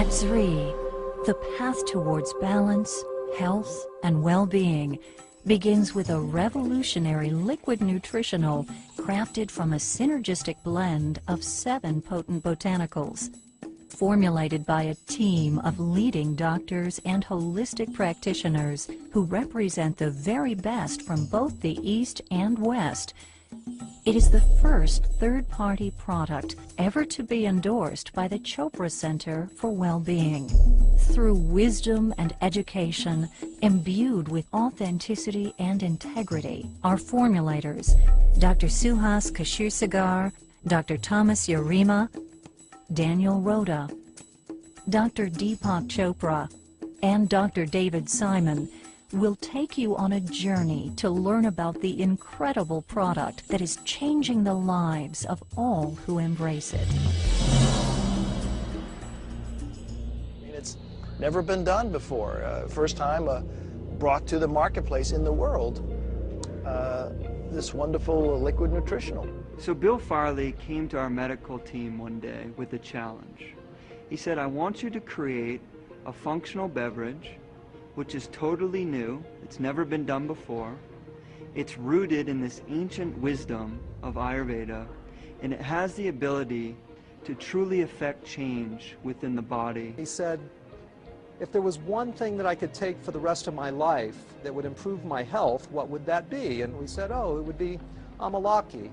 At ZRII, the path towards balance, health, and well-being begins with a revolutionary liquid nutritional crafted from a synergistic blend of 7 potent botanicals, formulated by a team of leading doctors and holistic practitioners who represent the very best from both the East and West. It is the first third-party product ever to be endorsed by the Chopra Center for Well-Being. Through wisdom and education, imbued with authenticity and integrity, our formulators, Dr. Suhas Kashirsagar, Dr. Thomas Yarima, Daniel Rhoda, Dr. Deepak Chopra, and Dr. David Simon will take you on a journey to learn about the incredible product that is changing the lives of all who embrace it. It's never been done before. First time brought to the marketplace in the world, this wonderful liquid nutritional. So Bill Farley came to our medical team one day with a challenge. He said, I want you to create a functional beverage which is totally new, it's never been done before, it's rooted in this ancient wisdom of Ayurveda, and it has the ability to truly affect change within the body. He said, if there was one thing that I could take for the rest of my life that would improve my health, what would that be? And we said, oh, it would be Amalaki.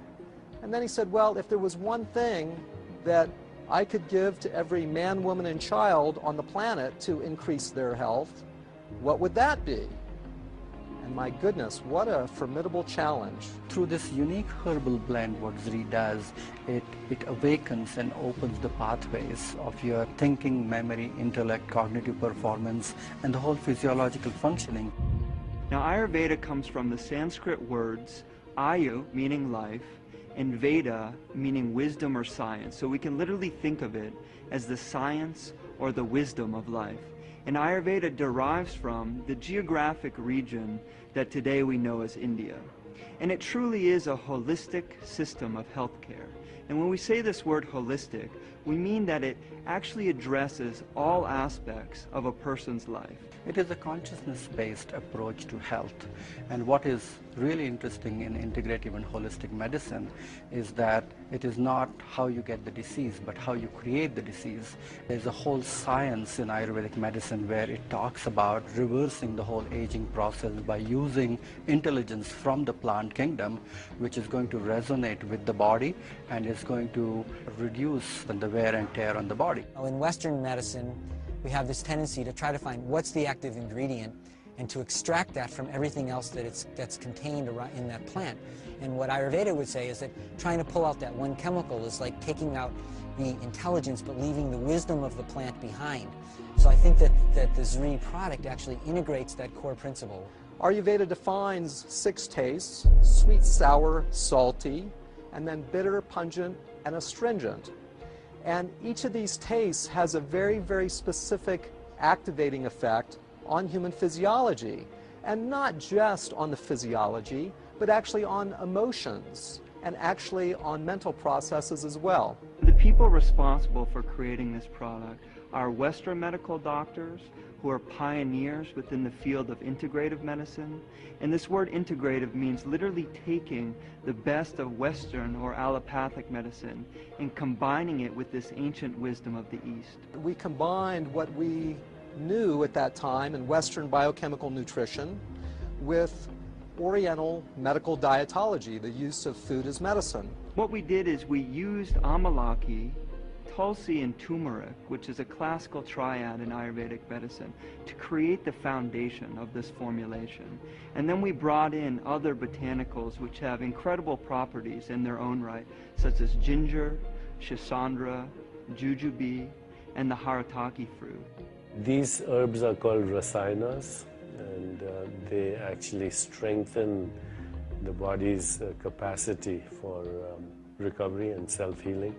And then he said, well, if there was one thing that I could give to every man, woman, and child on the planet to increase their health, what would that be? And my goodness, what a formidable challenge. Through this unique herbal blend, what ZRII does, it awakens and opens the pathways of your thinking, memory, intellect, cognitive performance, and the whole physiological functioning. Now Ayurveda comes from the Sanskrit words Ayu, meaning life, and Veda, meaning wisdom or science. So we can literally think of it as the science or the wisdom of life. And Ayurveda derives from the geographic region that today we know as India. And it truly is a holistic system of healthcare. And when we say this word holistic, we mean that it actually addresses all aspects of a person's life. It is a consciousness-based approach to health. And what is really interesting in integrative and holistic medicine is that it is not how you get the disease, but how you create the disease. There's a whole science in Ayurvedic medicine where it talks about reversing the whole aging process by using intelligence from the plant kingdom, which is going to resonate with the body and is going to reduce the wear and tear on the body. In Western medicine, we have this tendency to try to find what's the active ingredient and to extract that from everything else that's contained in that plant. And what Ayurveda would say is that trying to pull out that one chemical is like taking out the intelligence but leaving the wisdom of the plant behind. So I think that the ZRII product actually integrates that core principle. Ayurveda defines 6 tastes: sweet, sour, salty, and then bitter, pungent, and astringent. And each of these tastes has a very, very specific activating effect on human physiology. And not just on the physiology, but actually on emotions and actually on mental processes as well. The people responsible for creating this product are Western medical doctors who are pioneers within the field of integrative medicine. And this word integrative means literally taking the best of Western or allopathic medicine and combining it with this ancient wisdom of the East. We combined what we knew at that time in Western biochemical nutrition with Oriental medical dietology, the use of food as medicine. What we did is we used Amalaki, Tulsi, and turmeric, which is a classical triad in Ayurvedic medicine, to create the foundation of this formulation. And then we brought in other botanicals which have incredible properties in their own right, such as ginger, shisandra, jujube, and the harataki fruit. These herbs are called rasayanas, and they actually strengthen the body's capacity for recovery and self-healing.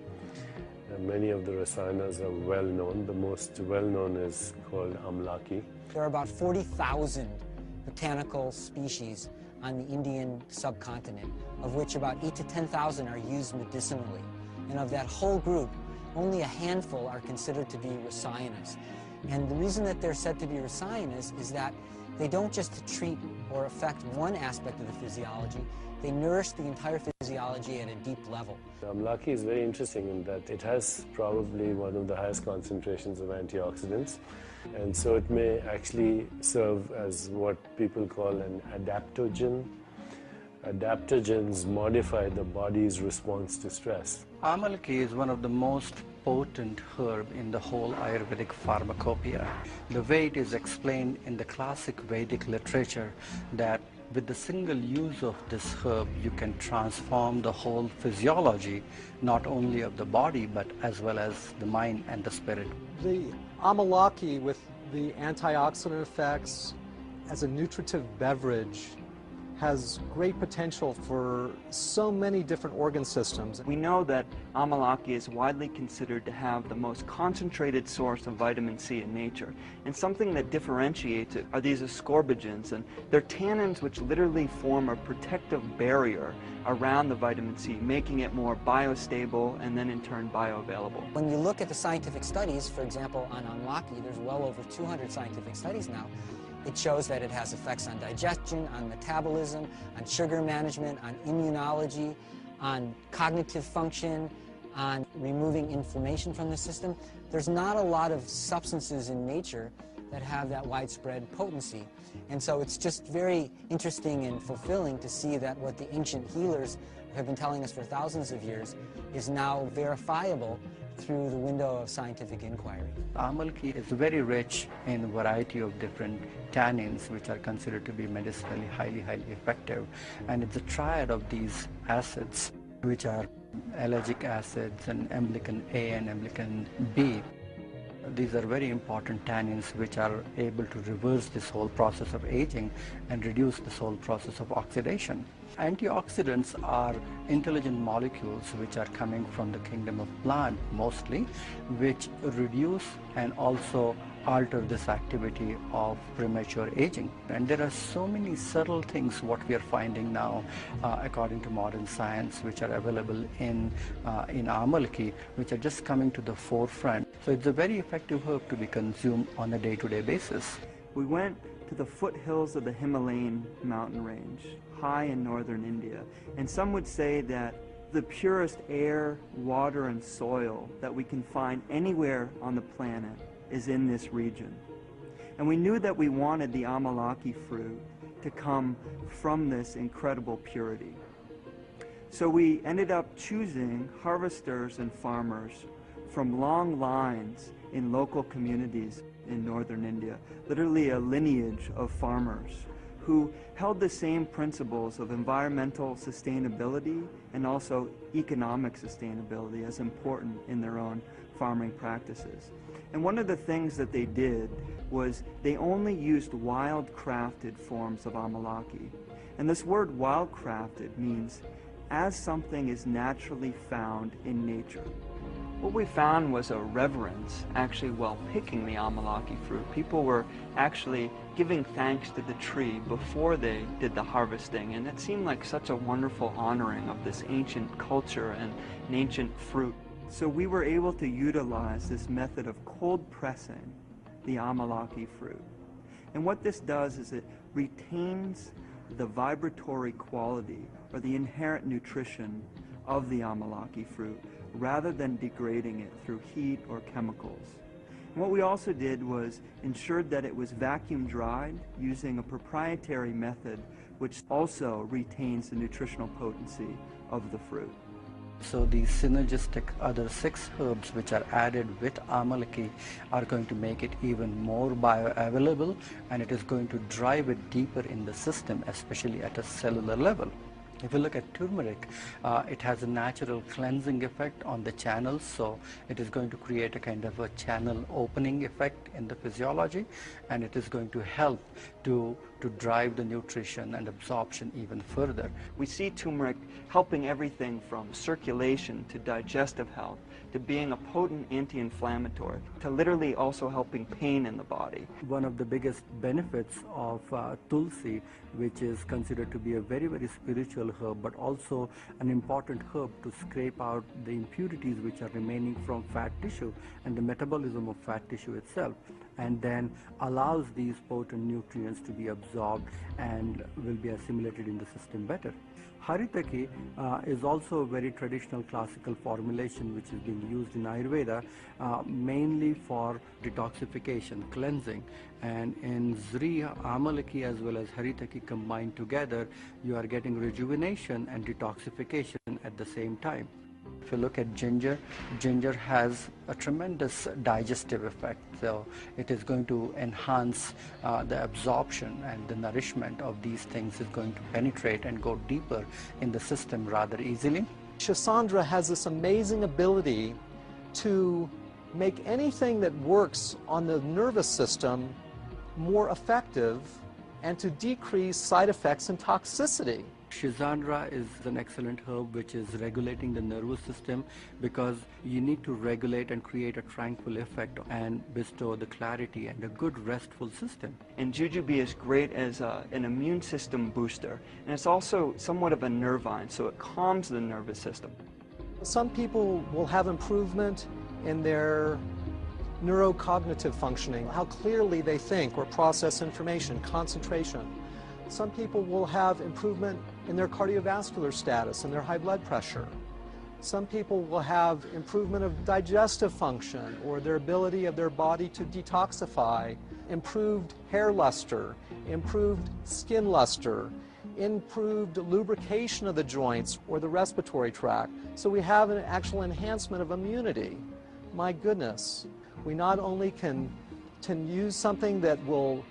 Many of the rasayanas are well known. The most well known is called Amalaki. There are about 40,000 botanical species on the Indian subcontinent, of which about 8,000 to 10,000 are used medicinally. And of that whole group, only a handful are considered to be rasinas. And the reason that they're said to be rasinas is that they don't just treat or affect one aspect of the physiology, they nourish the entire physiology at a deep level. Amalaki is very interesting in that it has probably one of the highest concentrations of antioxidants, and so it may actually serve as what people call an adaptogen. Adaptogens modify the body's response to stress. Amalaki is one of the most potent herb in the whole Ayurvedic pharmacopoeia. The way it is explained in the classic Vedic literature that with the single use of this herb you can transform the whole physiology, not only of the body but as well as the mind and the spirit. The Amalaki, with the antioxidant effects as a nutritive beverage, has great potential for so many different organ systems. We know that Amalaki is widely considered to have the most concentrated source of vitamin C in nature. And something that differentiates it are these ascorbigens, and they're tannins which literally form a protective barrier around the vitamin C, making it more biostable and then in turn bioavailable. When you look at the scientific studies, for example, on Amalaki, there's well over 200 scientific studies now. It shows that it has effects on digestion, on metabolism, on sugar management, on immunology, on cognitive function, on removing inflammation from the system. There's not a lot of substances in nature that have that widespread potency. And so it's just very interesting and fulfilling to see that what the ancient healers have been telling us for thousands of years is now verifiable through the window of scientific inquiry. Amalaki is very rich in a variety of different tannins which are considered to be medicinally highly effective, and it's a triad of these acids which are allergic acids and emblican A and emblican B. These are very important tannins which are able to reverse this whole process of aging and reduce this whole process of oxidation. Antioxidants are intelligent molecules which are coming from the kingdom of plant mostly, which reduce and also alter this activity of premature aging. And there are so many subtle things what we are finding now according to modern science which are available in Amalaki, which are just coming to the forefront. So it's a very effective herb to be consumed on a day-to-day basis. We went to the foothills of the Himalayan mountain range, high in northern India, and some would say that the purest air, water, and soil that we can find anywhere on the planet is in this region. And we knew that we wanted the Amalaki fruit to come from this incredible purity. So we ended up choosing harvesters and farmers from long lines in local communities in northern India, literally a lineage of farmers who held the same principles of environmental sustainability and also economic sustainability as important in their own farming practices. And one of the things that they did was they only used wild-crafted forms of Amalaki. And this word wild-crafted means as something is naturally found in nature. What we found was a reverence actually while picking the Amalaki fruit. People were actually giving thanks to the tree before they did the harvesting, and it seemed like such a wonderful honoring of this ancient culture and an ancient fruit. So we were able to utilize this method of cold pressing the Amalaki fruit. And what this does is it retains the vibratory quality or the inherent nutrition of the Amalaki fruit rather than degrading it through heat or chemicals. And what we also did was ensured that it was vacuum dried using a proprietary method which also retains the nutritional potency of the fruit. So these synergistic other 6 herbs which are added with Amalaki are going to make it even more bioavailable, and it is going to drive it deeper in the system, especially at a cellular level. If you look at turmeric, it has a natural cleansing effect on the channels, so it is going to create a kind of a channel opening effect in the physiology, and it is going to help to to drive the nutrition and absorption even further. We see turmeric helping everything from circulation to digestive health, to being a potent anti-inflammatory, to literally also helping pain in the body. One of the biggest benefits of tulsi, which is considered to be a very, very spiritual herb, but also an important herb to scrape out the impurities which are remaining from fat tissue and the metabolism of fat tissue itself, and then allows these potent nutrients to be absorbed and will be assimilated in the system better. Haritaki is also a very traditional classical formulation which is being used in Ayurveda mainly for detoxification, cleansing. And in ZRII Amalaki as well as Haritaki combined together, you are getting rejuvenation and detoxification at the same time. If you look at ginger, ginger has a tremendous digestive effect, so it is going to enhance the absorption, and the nourishment of these things is going to penetrate and go deeper in the system rather easily. Shisandra has this amazing ability to make anything that works on the nervous system more effective and to decrease side effects and toxicity. Shisandra is an excellent herb which is regulating the nervous system, because you need to regulate and create a tranquil effect and bestow the clarity and a good restful system. And jujube is great as an immune system booster, and it's also somewhat of a nervine, so it calms the nervous system. Some people will have improvement in their neurocognitive functioning, how clearly they think or process information, concentration. Some people will have improvement in their cardiovascular status and their high blood pressure. Some people will have improvement of digestive function or their ability of their body to detoxify, improved hair luster, improved skin luster, improved lubrication of the joints or the respiratory tract. So we have an actual enhancement of immunity. My goodness, we not only can use something that will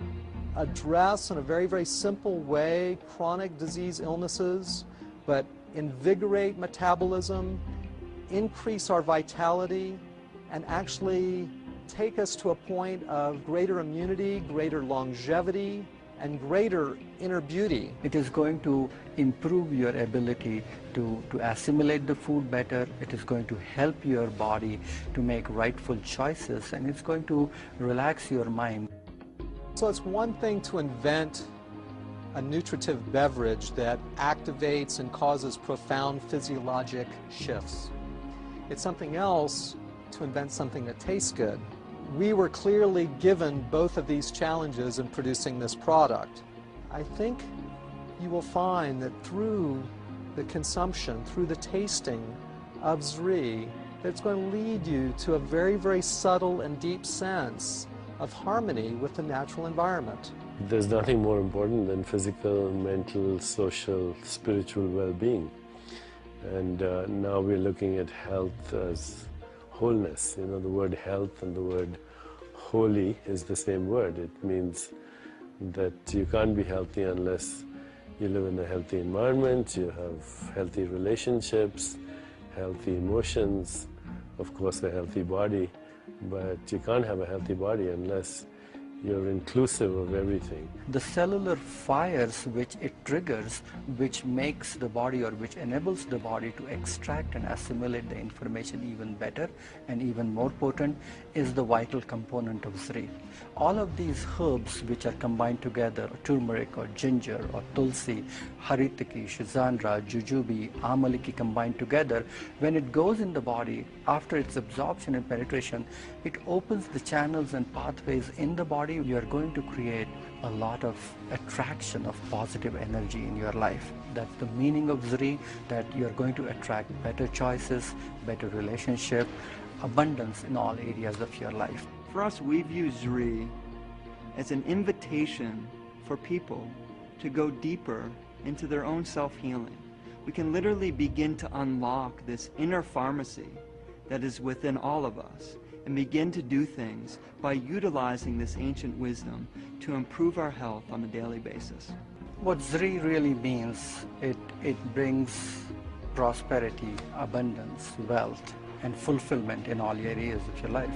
address in a very, very simple way chronic disease illnesses, but invigorate metabolism, increase our vitality, and actually take us to a point of greater immunity, greater longevity, and greater inner beauty. It is going to improve your ability to assimilate the food better. It is going to help your body to make rightful choices, and it's going to relax your mind. So it's one thing to invent a nutritive beverage that activates and causes profound physiologic shifts. It's something else to invent something that tastes good. We were clearly given both of these challenges in producing this product. I think you will find that through the consumption, through the tasting of ZRII, that it's going to lead you to a very, very subtle and deep sense of harmony with the natural environment. There's nothing more important than physical, mental, social, spiritual well-being. And now we're looking at health as wholeness. You know, the word health and the word holy is the same word. It means that you can't be healthy unless you live in a healthy environment, you have healthy relationships, healthy emotions, of course a healthy body. But you can't have a healthy body unless you're inclusive of everything. The cellular fires which it triggers, which makes the body or which enables the body to extract and assimilate the information even better and even more potent, is the vital component of ZRII. All of these herbs which are combined together, turmeric or ginger or tulsi, haritaki, shisandra, jujube, amalaki combined together, when it goes in the body, after its absorption and penetration, it opens the channels and pathways in the body. You are going to create a lot of attraction of positive energy in your life. That's the meaning of ZRII, that you are going to attract better choices, better relationship, abundance in all areas of your life. For us, we view ZRII as an invitation for people to go deeper into their own self-healing. We can literally begin to unlock this inner pharmacy that is within all of us and begin to do things by utilizing this ancient wisdom to improve our health on a daily basis. What ZRII really means, it brings prosperity, abundance, wealth, and fulfillment in all areas of your life.